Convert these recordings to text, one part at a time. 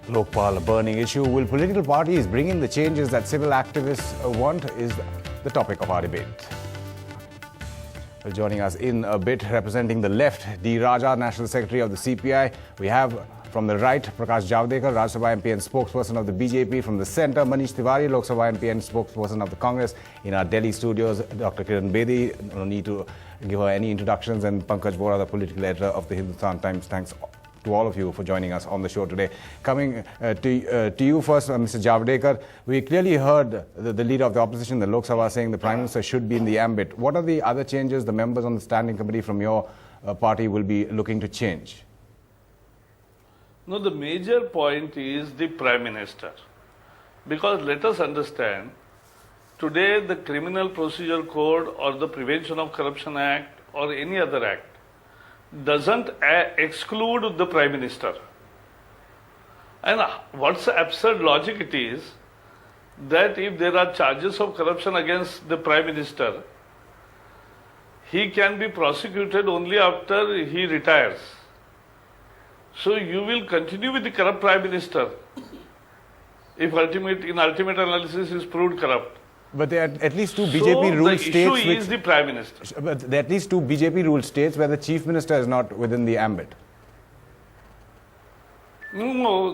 Lokpal, a burning issue. Will political parties bring in the changes that civil activists want is the topic of our debate. Well, joining us in a bit, representing the left, D. Raja, National Secretary of the CPI. We have from the right, Prakash Javadekar, Rajya Sabha MP and spokesperson of the BJP. From the centre, Manish Tiwari, Lok Sabha MP and spokesperson of the Congress. In our Delhi studios, Dr. Kiran Bedi. No need to give her any introductions. And Pankaj Bora, the political editor of the Hindustan Times. Thanks to all of you for joining us on the show today. Coming to you first, Mr. Javadekar, we clearly heard the leader of the opposition, the Lok Sabha, saying the Prime Minister should be in the ambit. What are the other changes the members on the standing committee from your party will be looking to change? No, the major point is the Prime Minister. Because let us understand, today the Criminal Procedure Code or the Prevention of Corruption Act or any other act doesn't exclude the Prime Minister. And what's the absurd logic it is that if there are charges of corruption against the Prime Minister, he can be prosecuted only after he retires. So you will continue with the corrupt Prime Minister if in ultimate analysis is proved corrupt. But there are at least two BJP ruled states. The issue is the Prime Minister. But there are at least two BJP ruled states where the Chief Minister is not within the ambit. No,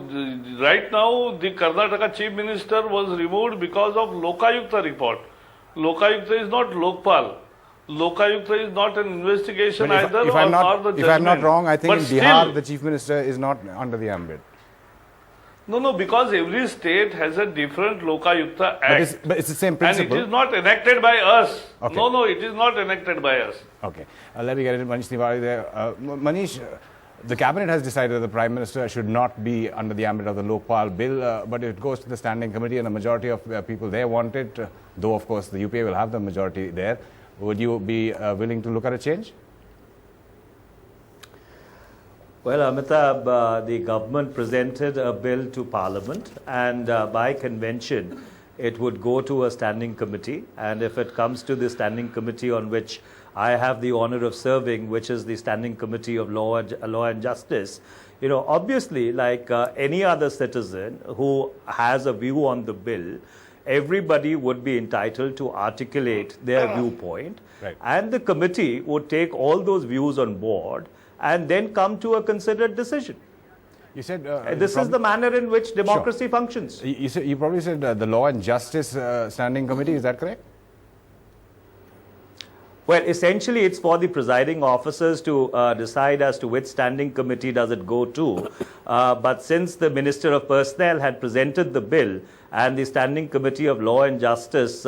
right now the Karnataka Chief Minister was removed because of Lokayukta report. Lokayukta is not Lokpal. Lokayukta is not an investigation either. If I'm not wrong, I think in Bihar the Chief Minister is not under the ambit. No, because every state has a different Lokayukta Act. But it's the same principle. And it is not enacted by us. Okay. No, it is not enacted by us. Okay. Let me get into Manish Tiwari there. Manish, the cabinet has decided that the Prime Minister should not be under the ambit of the Lokpal Bill, but it goes to the standing committee and a majority of people there want it, though of course the UPA will have the majority there. Would you be willing to look at a change? Well, Amitabh, the government presented a bill to Parliament, and by convention, it would go to a standing committee. And if it comes to the standing committee on which I have the honor of serving, which is the Standing Committee of Law and Justice, you know, obviously, like any other citizen who has a view on the bill, everybody would be entitled to articulate their viewpoint. Right. And the committee would take all those views on board and then come to a considered decision. You said this is the manner in which democracy functions. You probably said the Law and Justice Standing Committee, is that correct? Well, essentially it's for the presiding officers to decide as to which standing committee does it go to. But since the Minister of Personnel had presented the bill and the Standing Committee of Law and Justice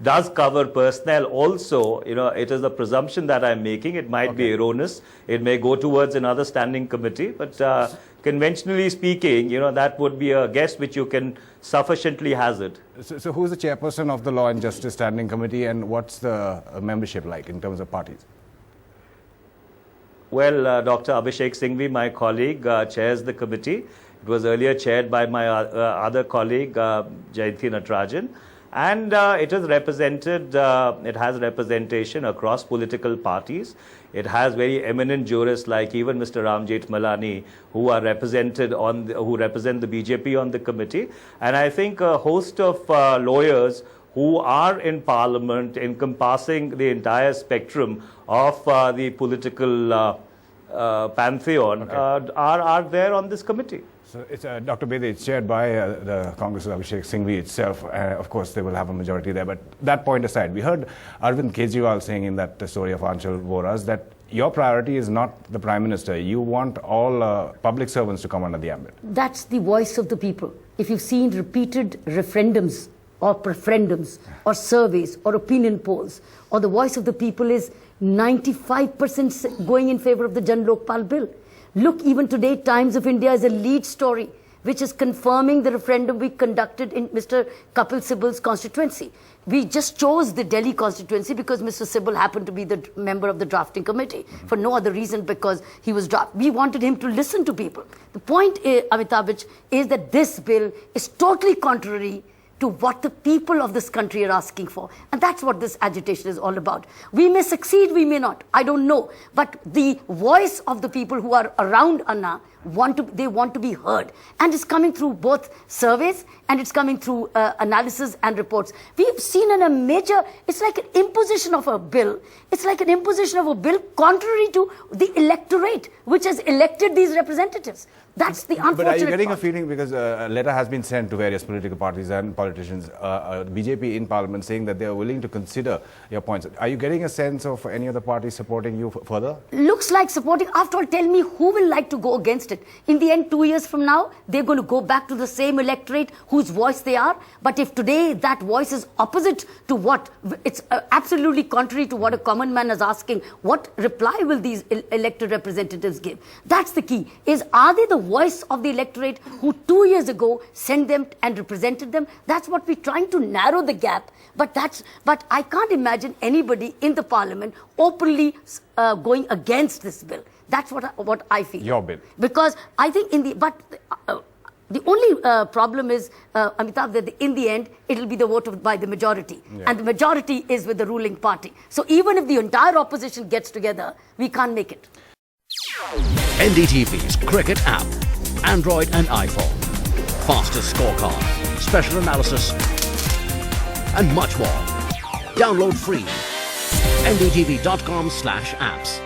does cover personnel also, you know, it is a presumption that I'm making. It might be erroneous. It may go towards another standing committee. But conventionally speaking, you know, that would be a guess which you can sufficiently hazard. So who's the chairperson of the Law and Justice Standing Committee, and what's the membership like in terms of parties? Well, Dr. Abhishek Singhvi, my colleague, chairs the committee. It was earlier chaired by my other colleague, Jayanti Natarajan. And it is represented, it has representation across political parties. It has very eminent jurists like even Mr. Ram Jethmalani, who are represented who represent the BJP on the committee. And I think a host of lawyers who are in Parliament encompassing the entire spectrum of the political pantheon are there on this committee. So it's Dr. Bedi, it's chaired by the Congress of Abhishek Singhvi itself. Of course, they will have a majority there. But that point aside, we heard Arvind Kejriwal saying in that story of Anshul Vora's that your priority is not the Prime Minister. You want all public servants to come under the ambit. That's the voice of the people. If you've seen repeated referendums or preferendums or surveys or opinion polls, or the voice of the people is 95% going in favor of the Jan Lokpal Bill. Look, even today, Times of India is a lead story which is confirming the referendum we conducted in Mr. Kapil Sibal's constituency. We just chose the Delhi constituency because Mr. Sibal happened to be the member of the drafting committee for no other reason because he was we wanted him to listen to people. The point, Amitabh, is that this bill is totally contrary to what the people of this country are asking for. And that's what this agitation is all about. We may succeed, we may not, I don't know. But the voice of the people who are around Anna, they want to be heard. And it's coming through both surveys and it's coming through analysis and reports. We've seen in a major, it's like an imposition of a bill. It's like an imposition of a bill contrary to the electorate, which has elected these representatives. That's the unfortunate But are you getting part. a feeling, because a letter has been sent to various political parties and politicians, BJP in Parliament, saying that they are willing to consider your points. Are you getting a sense of any of the parties supporting you further? Looks like supporting. After all, tell me who will like to go against it. In the end, 2 years from now, they're going to go back to the same electorate whose voice they are. But if today that voice is opposite to what, it's absolutely contrary to what a common man is asking, what reply will these elected representatives give? That's the key. Are they the voice of the electorate who 2 years ago sent them and represented them? That's what we're trying to narrow the gap. But I can't imagine anybody in the parliament openly going against this bill. That's what I feel. Your bill. Because I think the only problem is, Amitabh, that in the end, it'll be the vote by the majority. Yeah. And the majority is with the ruling party. So even if the entire opposition gets together, we can't make it. NDTV's cricket app, Android and iPhone. Fastest scorecard, special analysis, and much more. Download free. ndtv.com/apps.